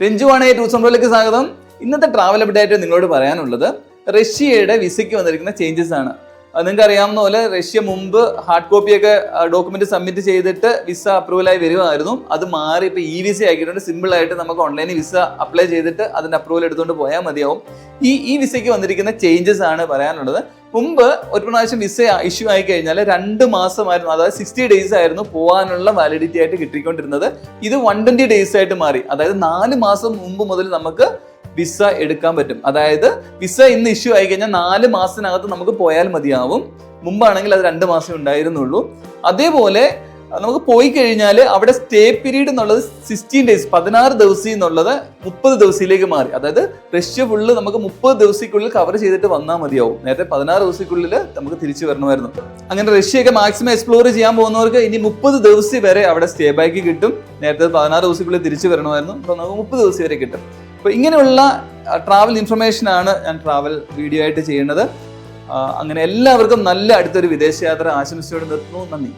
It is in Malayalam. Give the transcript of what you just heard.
രഞ്ജുവാണ് ടൂറിസം വേൾഡിലേക്ക് സ്വാഗതം. ഇന്നത്തെ ട്രാവൽ അപ്ഡേറ്റ് നിങ്ങളോട് പറയാനുള്ളത് റഷ്യയുടെ വിസയ്ക്ക് വന്നിരിക്കുന്ന ചേഞ്ചസ് ആണ്. നിങ്ങൾക്ക് അറിയാവുന്ന പോലെ റഷ്യ മുമ്പ് ഹാർഡ് കോപ്പിയൊക്കെ ഡോക്യുമെന്റ് സബ്മിറ്റ് ചെയ്തിട്ട് വിസ അപ്രൂവലായി വരുമായിരുന്നു. അത് മാറി ഇപ്പോൾ ഇ വിസ ആക്കിയിട്ടുണ്ട്. സിമ്പിൾ ആയിട്ട് നമുക്ക് ഓൺലൈനിൽ വിസ അപ്ലൈ ചെയ്തിട്ട് അതിന്റെ അപ്രൂവൽ എടുത്തുകൊണ്ട് പോയാൽ മതിയാവും. ഈ വിസയ്ക്ക് വന്നിരിക്കുന്ന ചേഞ്ചസ് ആണ് പറയാനുള്ളത്. മുമ്പ് ഒരു പ്രാവശ്യം വിസ ഇഷ്യൂ ആയി കഴിഞ്ഞാൽ 2 മാസമായിരുന്നു, അതായത് 60 days ആയിരുന്നു പോകാനുള്ള വാലിഡിറ്റി ആയിട്ട് കിട്ടിക്കൊണ്ടിരുന്നത്. ഇത് 120 days ആയിട്ട് മാറി. അതായത് 4 മാസം മുമ്പ് മുതൽ നമുക്ക് വിസ എടുക്കാൻ പറ്റും. അതായത് വിസ ഇന്ന് ഇഷ്യൂ ആയി കഴിഞ്ഞാൽ 4 മാസത്തിനകത്ത് നമുക്ക് പോയാൽ മതിയാവും. മുമ്പാണെങ്കിൽ അത് 2 മാസം ഉണ്ടായിരുന്നുള്ളൂ. അതേപോലെ നമുക്ക് പോയി കഴിഞ്ഞാൽ അവിടെ സ്റ്റേ പീരീഡ് എന്നുള്ളത് 16 days 16 ദിവസം എന്നുള്ളത് 30 ദിവസത്തിലേക്ക് മാറി. അതായത് റഷ്യ ഫുള്ള് നമുക്ക് 30 ദിവസത്തിനുള്ളിൽ കവർ ചെയ്തിട്ട് വന്നാൽ മതിയാവും. നേരത്തെ 16 ദിവസത്തിനുള്ളിൽ നമുക്ക് തിരിച്ചു വരണമായിരുന്നു. അങ്ങനെ റഷ്യയൊക്കെ മാക്സിമം എക്സ്പ്ലോർ ചെയ്യാൻ പോകുന്നവർക്ക് ഇനി 30 ദിവസം വരെ അവിടെ സ്റ്റേ ബാക്ക് കിട്ടും. നേരത്തെ 16 ദിവസത്തിനുള്ളിൽ തിരിച്ചു വരണമായിരുന്നു. അപ്പോൾ നമുക്ക് 30 ദിവസം വരെ കിട്ടും. അപ്പോൾ ഇങ്ങനെയുള്ള ട്രാവൽ ഇൻഫർമേഷനാണ് ഞാൻ ട്രാവൽ വീഡിയോ ആയിട്ട് ചെയ്യുന്നത്. അങ്ങനെ എല്ലാവർക്കും നല്ല അടുത്തൊരു വിദേശയാത്ര ആശംസിച്ചുകൊണ്ട് നിർത്തുന്നു. നന്ദി.